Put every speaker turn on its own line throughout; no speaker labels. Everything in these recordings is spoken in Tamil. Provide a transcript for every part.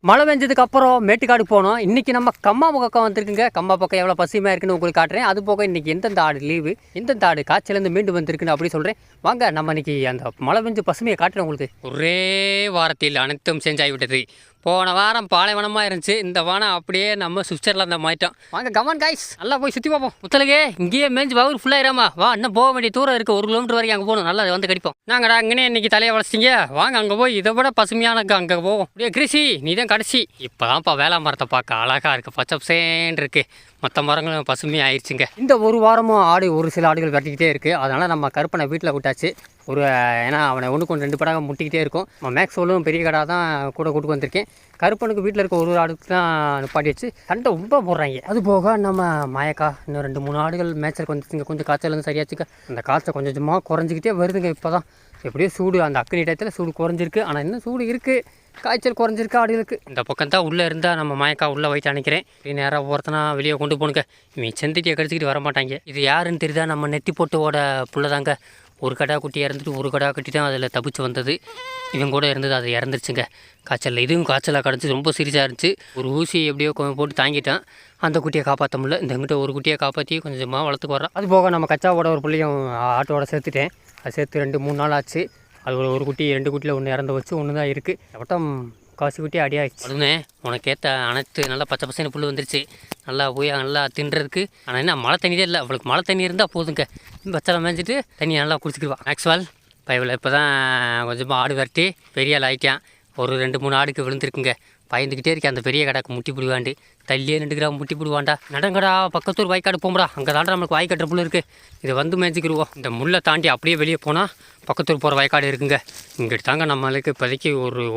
மழை பெஞ்சதுக்கு அப்புறம் மேட்டுக்காடு போனோம். இன்றைக்கி நம்ம கம்மா பக்கம் வந்திருக்குங்க. கம்மா பக்கம் எவ்வளோ பசுமையாக இருக்குன்னு உங்களுக்கு காட்டுறேன். அது போக இன்றைக்கி எந்தெந்த ஆடு லீவு, எந்தெந்த ஆடு காய்ச்சலேருந்து மீண்டு வந்திருக்குன்னு அப்படி சொல்கிறேன். வாங்க நம்ம இன்றைக்கி அந்த மழை பெஞ்சு பசுமையை காட்டுறேன் உங்களுக்கு. ஒரே வாரத்தில் அனைத்தும் சேஞ்ச் ஆகிவிட்டது. போன வாரம் பாலைவனமாக இருந்துச்சு, இந்த வாரம் அப்படியே நம்ம சுவிட்சர்லாந்து மாறிட்டோம். வாங்க கமான் காய்ஸ், நல்லா போய் சுற்றி பார்ப்போம். முத்தலகே இங்கேயே மேய்ஞ்சி வவுர் ஃபுல்லாயிராமா, வா இன்னும் போக வேண்டிய தூரம் இருக்குது, 1 கிலோமீட்டர் வரைக்கும் அங்கே போகணும். நல்லா வந்து கடிப்போம். நாங்கடா அங்கேனே இன்றைக்கி தலையை வளச்சிட்டிங்க, வாங்க அங்கே போய் இதை விட பசுமையான அங்கே போவோம். அப்படியே கிருஷி நீ தான் கடைசி. இப்போ தான்ப்பா வேளா மரத்தை பார்க்க அழகாக இருக்குது, பச்சை பசேன்னு இருக்குது. மற்ற மரங்களும் பசுமையாக ஆயிடுச்சுங்க. இந்த ஒரு வாரமும் ஆடு ஒரு சில ஆடுகள் வெட்டிக்கிட்டே இருக்குது. அதனால் நம்ம கருப்பனை வீட்டில் விட்டாச்சு. ஏன்னா அவனை ஒன்றுக்கு 2 படாக முட்டிக்கிட்டே இருக்கும். மேக்ஸோலும் பெரிய கடை தான் கூட கூட்டு வந்திருக்கேன். கருப்பனுக்கு வீட்டில் இருக்க ஒரு ஆடுக்கு தான் நிப்பாட்டி வச்சு சண்டை ரொம்ப போடுறாங்க. அது போக நம்ம மாயக்கா இன்னும் 2-3 ஆடுகள் மேய்ச்சலுக்கு வந்துச்சுங்க. கொஞ்சம் காய்ச்சல் வந்து சரியாச்சுக்க. அந்த காய்ச்சல் கொஞ்சம் கொஞ்சமாக குறைஞ்சிக்கிட்டே வருதுங்க. இப்போ தான் எப்படியோ சூடு, அந்த அக்னி டயத்தில் சூடு குறைஞ்சிருக்கு. ஆனால் இன்னும் சூடு இருக்குது, காய்ச்சல் குறைஞ்சிருக்கு ஆடுகளுக்கு. இந்த பக்கம் தான் உள்ளே இருந்தால் நம்ம மாயக்கா உள்ளே வைத்து அணைக்கிறேன். இப்படி நேராக ஒருத்தனா வெளியே கொண்டு போனுங்க. இவன் செந்திட்டியை கடிச்சிக்கிட்டு வரமாட்டாங்க. இது யாருன்னு தெரியுதா? நம்ம நெத்தி போட்டோட புள்ளதாங்க. ஒரு கடா குட்டி இறந்துட்டு ஒரு கடா குட்டி தான் அதில் தப்பிச்சு வந்தது. இவன் கூட இருந்தது, அது இறந்துருச்சுங்க காய்ச்சலில். இதுவும் காய்ச்சலாக கிடச்சி ரொம்ப சீரியஸாக இருந்துச்சு. ஒரு ஊசி எப்படியோ போட்டு தாங்கிட்டான். அந்த குட்டியை காப்பாற்ற முடியல. இந்த எங்கிட்ட ஒரு குட்டியை காப்பாற்றி கொஞ்சமாக வளர்த்துக்கு வரோம். அது போக நம்ம கச்சாவோட ஒரு பிள்ளையும் ஆட்டோட சேர்த்துட்டேன். அது சேர்த்து 2-3 நாள் ஆச்சு. அது ஒரு குட்டி 2 குட்டியில் ஒன்று இறந்து வச்சு, ஒன்று தான் இருக்குது. வட்டம் காசு குட்டி அடியாகிடுச்சு. அதுவுமே உனக்கு ஏற்ற அனைத்து நல்லா பச்சை பசங்க புல் வந்துருச்சு. நல்லா போய் நல்லா தின்றதுக்கு. ஆனால் என்ன மழை தண்ணி தான் இல்லை, அவளுக்கு மழை தண்ணி இருந்தால் போதுங்க. பச்சலை மேய்ஞ்சிட்டு தண்ணியை நல்லா குடிச்சிக்கிடுவான். ஆக்சுவல் பைவில் இப்போ தான் கொஞ்சமாக ஆடு வரட்டி பெரிய ஆள் ஆகிட்டான். ஒரு 2-3 ஆடுக்கு விழுந்துருக்குங்க. பயந்துக்கிட்டே இருக்கேன். அந்த பெரிய கடாக்கு முட்டி பிடிவாண்டு தள்ளியே 2 கிராம் முட்டி பிடிவாண்டா. நடங்கடா பக்கத்தூர் வாய்க்காடு போகும்டா, அங்கே தாண்டா நம்மளுக்கு வாய்க்காட்டுற புல் இருக்குது. இதை வந்து மேய்ச்சிக்கிடுவோம். இந்த முள்ளை தாண்டி அப்படியே வெளியே போனால் பக்கத்தூர் போகிற வாய்க்காடு இருக்குங்க. இங்கிட்டு தாங்க நம்மளுக்கு இப்போதைக்கு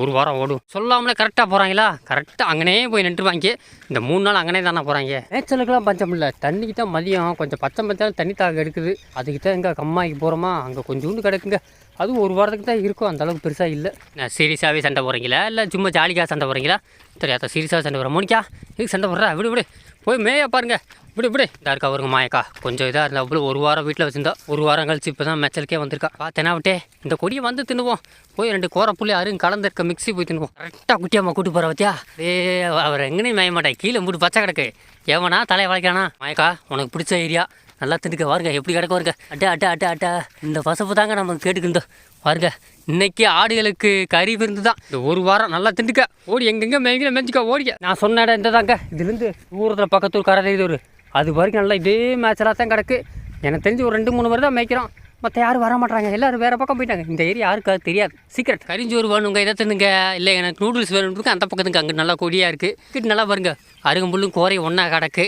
ஒரு வாரம் ஓடும். சொல்லாமலே கரெக்டாக போகிறாங்களா? கரெக்டாக அங்கனே போய் நின்றுவாங்க. இந்த 3 நாள் அங்கனே தானே போகிறாங்க. மேய்ச்சலுக்கெல்லாம் பஞ்சம் இல்லை. தண்ணிக்கு தான் மதியம் கொஞ்சம் பச்சை தண்ணி தாக எடுக்குது. அதுக்கு தான் எங்கே கம்மாய்க்கு போகிறோமா, அங்கே கொஞ்சோண்டு கிடக்குங்க. அதுவும் ஒரு வாரத்துக்கு தான் இருக்கும், அந்தளவுக்கு பெருசாக இல்லை. நான் சீரியஸாகவே சண்டை போகிறீங்களா இல்லை சும்மா ஜாலிக்காக சண்டை போகிறீங்களா? தெரியாத சீரியஸாக சண்டை போகிறேன். மோனிக்கா இதுக்கு சண்டை போடுறா? விடு போய் மேய பாருங்க. விடு இதாக இருக்கா அவருங்க மாயக்கா. கொஞ்சம் இதாக இருந்தால் அவ்வளோ ஒரு வாரம் வீட்டில் வச்சுருந்தா, ஒரு வாரம் கழிச்சு இப்போ தான் மேச்சலுக்கே வந்திருக்கா. பார்த்தேனா விட்டே இந்த கொடியை வந்து தின்னுவோம். போய் 2 கோரை புள்ளி அருங்க கலந்துருக்க மிக்ஸி போய் தின்னுவோம். கரெக்டாக குட்டியம்மா கூட்டு போகிற பத்தியா? அவர் எங்கேயும் மேய மாட்டேன், கீழே மூட்டு பச்சை கிடக்கு. ஏவனா தலையை வளைக்கானா? மாயக்கா உனக்கு பிடிச்ச ஏரியா, நல்லா திண்டுக்க வாருங்க. எப்படி கிடக்க வருங்க. அட்டா இந்த பசப்பு தாங்க நம்ம கேட்டுக்கிட்டோம். பாருங்க இன்னைக்கு ஆடுகளுக்கு கறி விருந்து தான். இந்த ஒரு வாரம் நல்லா திண்டுக்க. ஓடி எங்கெங்கே மேய்ச்சிக்க ஓடிக்க. நான் சொன்ன இடம் இந்த தாங்க. இதுலேருந்து தூரத்தில் பக்கத்தூர் கரை இது அது வரைக்கும் நல்லா இதே மேட்சலாக தான் கிடக்கு. எனக்கு தெரிஞ்சு ஒரு 2-3 பேர் தான் மேய்க்கிறோம். மற்ற யாரும் வர மாட்டாங்க, எல்லோரும் வேறு பக்கம் போயிட்டாங்க. இந்த ஏரியா யாருக்கு அது தெரியாது. சீக்கிரம் கரிஞ்சோறு வேணுங்க, இதை தின்னுங்க. இல்லை எனக்கு நூடுல்ஸ் வேணும்னு அந்த பக்கத்துக்கு அங்கே நல்லா கொடியாக இருக்குது. கிட்ட நல்லா பாருங்க, அருகம்புல்லும் கோரை ஒன்றா கிடக்கு.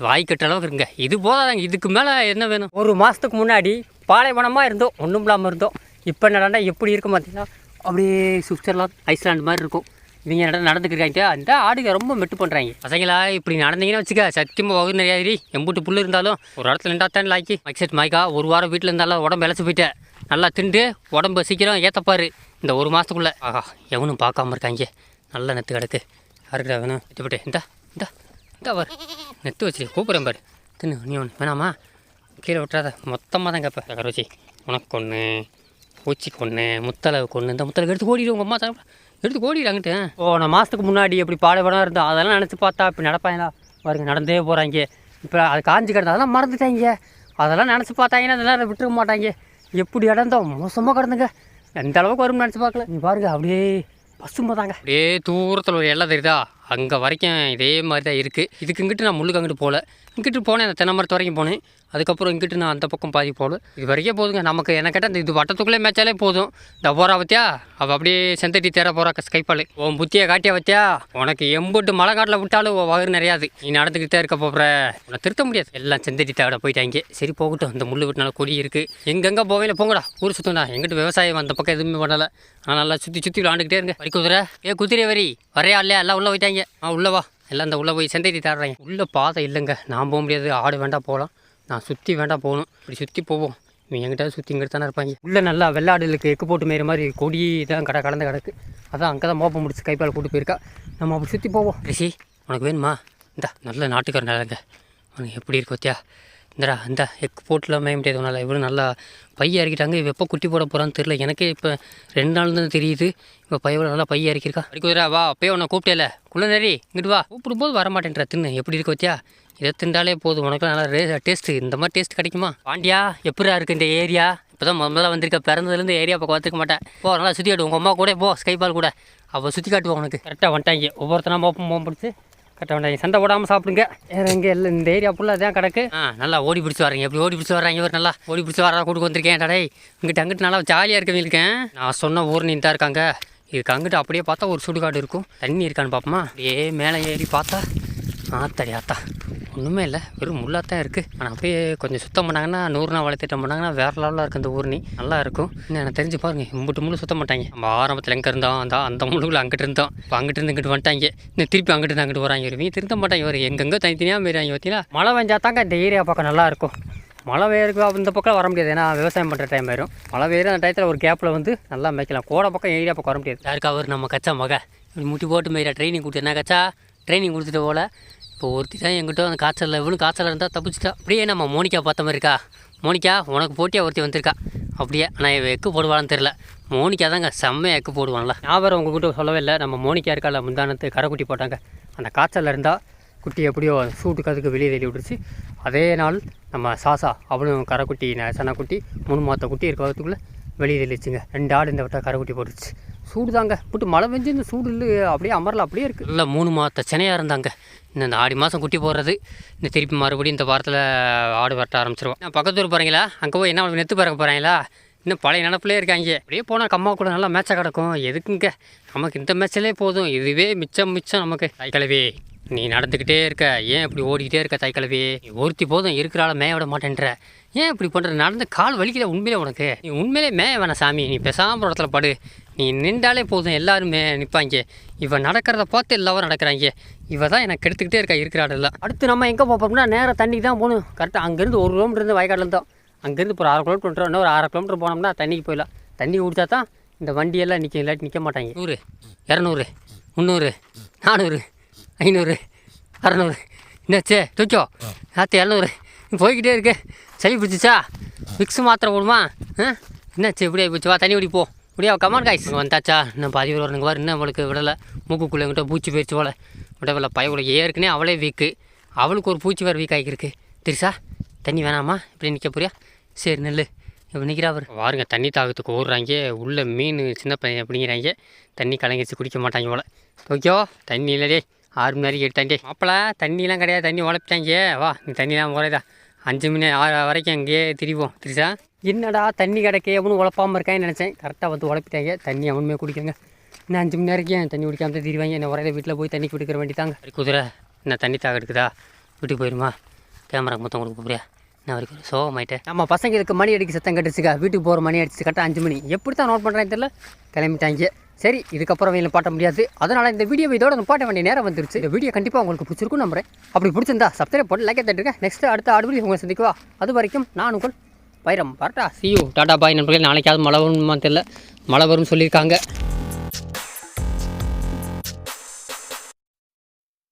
வாய் கட்டுற அளவுக்கு இருங்க. இது போதாதாங்க, இதுக்கு மேலே என்ன வேணும்? ஒரு மாதத்துக்கு முன்னாடி பாலைவனமாக இருந்தோம், ஒன்றும் இல்லாமல் இருந்தோம். இப்போ நடந்தா எப்படி இருக்கும் பார்த்தீங்கன்னா, அப்படியே சுவிட்சர்லாந்து ஐஸ்லாண்டு மாதிரி இருக்கும். இவங்க நடந்துக்கிருக்காங்க. அந்த ஆடுங்க ரொம்ப மெட்டு பண்ணுறாங்க. பசங்களா இப்படி நடந்தீங்கன்னு வச்சுக்க, சத்தியமாக வகுறு நிறையாதிரி. எம்பூட்டு புல் இருந்தாலும் ஒரு இடத்துல நின்றாத்தான் லாக்கி. மைக்செட் மாய்க்கா ஒரு வாரம் வீட்டில் இருந்தாலும் உடம்பு இழைச்சி போயிட்டேன். நல்லா திண்டு உடம்பு சீக்கிரம் ஏற்றப்பாரு இந்த ஒரு மாதத்துக்குள்ளே. ஆஹா எவனும் பார்க்காம இருக்காங்க. நல்லா நெத்து கிடக்கு. யாருக்கிட்ட வேணும்? விட்டுப்பட்டு இந்த வரு நெத்து வச்சு கூப்பிட்றேன் பாரு. தின்னு நீ ஒன்று வேணாமா? கீழே விட்டுறாத. மொத்தமாக தான் கேட்பேன். கரோச்சி உனக்கு ஒன்று, பூச்சிக்கு ஒன்று, முத்தளவுக்கு ஒன்று. இந்த முத்தளவுக்கு எடுத்து ஓடிடு. உங்கள் அம்மா எடுத்து ஓடிடாங்கிட்டு. நான் மாதத்துக்கு முன்னாடி எப்படி பாலைவனம் இருந்தோம், அதெல்லாம் நினச்சி பார்த்தா இப்போ நடப்பாங்களா பாருங்க, நடந்தே போகிறாங்க. இப்போ அது காஞ்சி கிடந்தா அதெல்லாம் மறந்துட்டாங்க. அதெல்லாம் நினச்சி பார்த்தாங்கன்னா அதெல்லாம் விட்டுருக்க மாட்டாங்க. எப்படி இடந்தோம் மோசமாக கிடந்துங்க. எந்த அளவுக்கு வரும்னு நினச்சி பார்க்கல. நீ பாருங்க அப்படியே பசுமை தாங்க. அப்படியே தூரத்தில் ஒரு எல்லாம் தெரியுதா, அங்கே வரைக்கும் இதே மாதிரி தான் இருக்குது. இதுக்கு இங்கிட்டு நான் முள்ளுக்கு அங்கிட்டு போகல. இங்கிட்டு போனேன், அந்த தென்னை மரத்து வரைக்கும் போனேன். அதுக்கப்புறம் இங்கிட்டு நான் அந்த பக்கம் பாதி போகல. இது வரைக்கும் போதுங்க நமக்கு. என்ன கேட்டால் இந்த இது வட்டத்துக்குள்ளே மேய்ச்சாலே போதும். இந்த போகிறா பற்றியா அவள் அப்படியே செந்தட்டி தேர போகிறா ஸ்கைப்பால். உன் புத்தியை காட்டியா பற்றியா? உனக்கு எம்புட்டு மழை காட்டில் விட்டாலும் வயிறு நிறையாது. நீ நடந்துக்கிட்டே இருக்க போகிற, உன்னை திருத்த முடியாது. எல்லாம் செந்தட்டி தேட போயிட்டாங்க. சரி போகட்டும், இந்த முள் விட்டுனால கொடி இருக்குது. எங்கெங்கே போவையில போங்கடா, ஊர் சுற்றும்டா. எங்கிட்ட விவசாயம் அந்த பக்கம் எதுவுமே பண்ணலை. ஆனால் நல்லா சுற்றி விளாண்டுக்கிட்டே இருங்க. வரி குதிரை குதிரை வரி வரையா இல்லையா? எல்லாம் உள்ளே போயிட்டாங்க. உள்ளவா எல்லாம் இந்த உள்ளே போய் செந்தட்டி தேடுறாங்க. உள்ளே பாதை இல்லைங்க, நான் போக முடியாது. ஆடு வேண்டாம் போகலாம், நான் சுற்றி வேண்டாம் போகணும். இப்படி சுற்றி போவோம். இவங்க எங்கிட்ட சுற்றி இங்கிட்டு தானே இருப்பாங்க. உள்ளே நல்லா வெள்ளாடுகளுக்கு எக்கு போட்டு மேற மாதிரி கொடி தான் கலந்து கிடக்கு. அதான் அங்கே தான் மோப்பம் முடிச்சு கைப்பால் கூட்டு போயிருக்கா. நம்ம அப்படி சுற்றி போவோம். ரிஷி உனக்கு வேணுமா? இந்த நல்ல நாட்டுக்கார நிலங்க உனக்கு எப்படி இருக்கு பத்தியா? இந்த எக் போட்டுலாம் மேய முடியாது ஒன்றால். இவ்வளோ நல்லா பைய இறக்கிட்டாங்க. இவ எப்போ குட்டி போட போகிறான்னு தெரில. எனக்கே இப்போ 2 நாள் தான் தெரியுது. இப்போ பையோட நல்லா பைய இறக்கிருக்கா. குதிரை வா, அப்பயே உன்னை கூப்பிட்டேல குள்ளநரி இங்கிட்டு வா. கூப்பிடும்போது வரமாட்டேன்ற தின்னு எப்படி இருக்க வச்சியா. இதை திண்டாலே போதும், உனக்கு நல்லா டேஸ்ட்டு. இந்த மாதிரி டேஸ்ட் கிடைக்குமா? பாண்டியா எப்படா இருக்குது இந்த ஏரியா? இப்போ தான் முதல்ல வந்திருக்க, பிறந்ததுலேருந்து ஏரியா பக்கம் பார்த்துக்க மாட்டேன். போ நல்லா சுற்றி காட்டுவோம். உங்கள் அம்மா கூட போ, ஸ்கைபால் கூட அவள் சுற்றி காட்டுவோம் உனக்கு. கரெக்டாக வந்துட்டாங்க ஒவ்வொருத்தனா மோப்பம் பிடிச்சி கரெக்டாக வந்துட்டாங்க. சண்டை போடாமல் சாப்பிடுங்க. வேறு எங்கே இல்லை, இந்த ஏரியா ஃபுல்லாக தான் கிடக்கு. நல்லா ஓடி பிடிச்சி வர்றீங்க. எப்படி ஓடி பிடிச்சி வர்றாங்க இவர்? நல்லா ஓடி பிடிச்சி வர கூட்டு வந்திருக்கேன். டடை இங்கிட்ட அங்கிட்டு நல்லா ஜாலியாக இருக்கேன். நான் சொன்ன ஊர் நீ தான் இருக்காங்க. இதுக்கு அங்கிட்டு அப்படியே பார்த்தா ஒரு சுடுகாடு இருக்கும். தண்ணி இருக்கான்னு பார்ப்போமா? அப்படியே மேலே ஏறி பார்த்தா ஆத்தாடி ஆத்தா ஒன்றுமே இல்லை, வெறும் முள்ளாத்தான் இருக்குது. ஆனால் அப்படியே கொஞ்சம் சுத்தம் பண்ணாங்கன்னா 100 நாள் வளர்த்திட்டம் பண்ணாங்கன்னா வேறு லெவலாக இருக்குது. அந்த ஊர்னி நல்லா இருக்கும். இன்னும் எனக்கு தெரிஞ்சு பாருங்க, இம்புட்டு முள்ளு சுத்தம் மாட்டாங்க. நம்ம ஆரம்பத்தில் எங்கே இருந்தோம் அந்த முள்ளுக்குள்ள அங்கிட்டு இருந்தோம். இப்போ அங்கிட்டு இருந்து இங்கிட்டு வந்துட்டாங்க. இன்னும் திருப்பி அங்கிட்டு அங்கிட்டு வராங்க. இவங்க திருத்த மாட்டாங்க. இவர் எங்கெங்கே தனித்தனியாக மாரிவாங்க. பார்த்தீங்களா, மழை பெஞ்சா தாங்க இந்த ஏரியா பக்கம் நல்லா இருக்கும். மழை பெய்யறதுக்கு இந்த பக்கம் வர முடியாது, ஏன்னா விவசாயம் பண்ணுற டைம் ஆயிரும். மழை பெய்யுற அந்த டயத்தில் ஒரு கேப்பில் வந்து நல்லா மேய்க்கலாம். கோடை பக்கம் ஏரியா பக்கம் வர முடியாது. யாருக்கா அவர் நம்ம கச்சா மக முட்டி போட்டு மேய்கிற ட்ரைனிங் கொடுத்து என்ன கச்சா ட்ரைனிங் கொடுத்துட்டு போல. இப்போ ஒருத்தி தான் எங்கிட்ட அந்த காய்ச்சலில் இவ்வளோ காய்ச்சல் இருந்தால் தப்பிச்சிட்டா. அப்படியே நம்ம மோனிகா பார்த்த மாதிரி இருக்கா. மோனிகா உனக்கு போட்டியாக ஒருத்தி வந்திருக்கா அப்படியே. ஆனால் இவ எக்கு போடுவான்னு தெரில. மோனிகா தாங்க செம்மையாக எக்கு போடுவான்ல. ஞாபகம் உங்ககிட்ட சொல்லவே இல்லை. நம்ம மோனிகா இருக்கால, முந்தானத்து கரைக்குட்டி போட்டாங்க. அந்த காய்ச்சலில் இருந்தால் குட்டி எப்படியோ சூட்டுக்கு அதுக்கு வெளியே தள்ளி விட்டுருச்சு. அதே நாள் நம்ம சாசா அவளும் கரைக்குட்டி சனக்குட்டி 3 மாத குட்டி இருக்க வரத்துக்குள்ளே வெளியே தெளிச்சுங்க. 2 ஆடு இந்த வட்டம் கரைக்குட்டி போட்டுருச்சு. சூடு தாங்க போட்டு மழை பெஞ்சு இந்த சூடு இல்லை அப்படியே அமரல அப்படியே இருக்குது. இல்லை 3 மாத சென்னையாக இருந்தாங்க. இன்னும் இந்த ஆடி மாதம் குட்டி போடுறது. இந்த திருப்பி மறுபடியும் இந்த வாரத்தில் ஆடு வரட்ட ஆரம்பிச்சிருவோம். நான் பக்கத்து ஊர் போகிறீங்களா, அங்கே போய் என்ன நெத்து பறக்க போகிறாங்களா? இன்னும் பழைய நினப்பிலே இருக்காங்க. அப்படியே போனால் கம்மா கூட நல்லா மேட்சாக கிடக்கும். எதுக்குங்க நமக்கு இந்த மேட்சிலே போதும். இதுவே மிச்சம் நமக்கு. தாய்க்கிழவி நீ நடந்துக்கிட்டே இருக்க, ஏன் இப்படி ஓடிக்கிட்டே இருக்க? தாய்க்கிழவி ஒருத்தி போதும் இருக்கிறால மேய விட மாட்டேன்ற. ஏன் இப்படி பண்ணுற? நடந்து கால் வலிக்கிற உண்மையிலே உனக்கு. நீ உண்மையிலே மேய வேணாம் சாமி. நீ பேசாமல் இடத்துல படு. நீ நின்றாலே போதும் எல்லாருமே நிற்பாங்க. இவன் நடக்கிறத பார்த்து எல்லாரும் நடக்கிறாங்க. இவ தான் எனக்கு எடுத்துக்கிட்டே இருக்கா இருக்கிறாடெல்லாம். அடுத்து நம்ம எங்கே போகிறோம்னா நேராக தண்ணிக்கு தான் போகணும். கரெக்டாக அங்கேருந்து 1 கிலோமீட்டர் இருந்து வயக்காட்டில் இருந்தோம். அங்கேருந்து இப்போ ஒரு 6 கிலோமீட்டர் இன்னும் ஒரு 6 கிலோமீட்டர் போனோம்னா தண்ணிக்கு போயிடலாம். தண்ணி குடித்தா தான் இந்த வண்டியெல்லாம் நிற்க, இல்லாட்டி நிற்க மாட்டாங்க. 100 200 300 400 500 600 என்னாச்சே தூக்கோ ஆற்று 700 போய்கிட்டே இருக்கு. சளி பிடிச்சிச்சா? விக்ஸ் மாத்திரை போடுமா? என்னாச்சு இப்படியே போச்சு? வா தண்ணி ஓடி போ. இப்படியா கமான் காய்ஸ் வந்தாச்சா? இன்னும் பாதி பேர் வரணுங்க. இன்னும் அவளுக்கு விடலை. மூக்குக்குள்ளே எங்கிட்ட பூச்சி போயிடுச்சு போல. விடவில்லை பயவுல ஏற்கனவே அவளே வீக்கு. அவளுக்கு ஒரு பூச்சி வேறு வீக் ஆகிருக்கு. தெரிசா தண்ணி வேணாமா? இப்படி நிற்க போறியா? சரி நெல் இப்போ நிற்கிறா. அவர் வாருங்க தண்ணி தாகத்துக்கு ஓடுறாங்க. உள்ள மீன் சின்ன பையன் அப்படிங்கிறாங்க. தண்ணி கலங்கிடுச்சு, குடிக்க மாட்டாங்க போல. ஓகே தண்ணி இல்லையே 6 மணி நேரம் எடுத்தாண்டே. மாப்பிள்ள தண்ணிலாம் கிடையாது, தண்ணி உழைப்பிட்டாங்க. வா நீ தண்ணிலாம் குறைதா 5 மணி 6 வரைக்கும் அங்கேயே திரிவோம். தெரிசா என்னடா தண்ணி கிடைக்க எவனும் உழப்பாமல் இருக்கான்னு நினச்சேன். கரெக்டாக வந்து உழைப்பிட்டாங்க. தண்ணி அவனுமே குடிக்கிறேங்க. இன்னும் 5 மணி நேரம் தண்ணி குடிக்காமல் திரிவாங்க. என்ன உரையில வீட்டில் போய் தண்ணி குடிக்கிற வேண்டி தாங்க. குதிரை என்ன தண்ணி தாக எடுக்குதா? வீட்டுக்கு போயிருமா? கேமரா மொத்தம் கொடுக்க போறியா? என்ன வரைக்கும் சோகமாயிட்டேன். நம்ம பசங்க இதுக்கு மணி அடிக்க சத்தம் கட்டுச்சுக்கா. வீட்டுக்கு போகிற மணி அடிச்சு கரெக்டாக 5 மணி. எப்படி தான் நோட் பண்ணுறேன்னு தெரியல. கிளம்பிட்டாங்க. சரி இதுக்கப்புறம் வீட்டில் பாட்ட முடியாது. அதனால் இந்த வீடியோ இதோட பாட்ட வேண்டிய நேரம் வந்துருச்சு. இந்த வீடியோ கண்டிப்பாக உங்களுக்கு பிடிச்சிருக்கும் நம்புறேன். அப்படி பிடிச்சிருந்தா சப்ஸ்கிரைப் பண்ணி லைக் தட்டுருக்கேன். நெக்ஸ்ட் அடுத்த அடுத்த உங்களை சந்திக்குவா. அது வரைக்கும் நான் உங்கள் வைரம். பரட்டா சியூ டாடா பாய் நண்பர்களே. நாளைக்காவது மழை வருமானு தெரியல. மழை வரும்னு சொல்லியிருக்காங்க.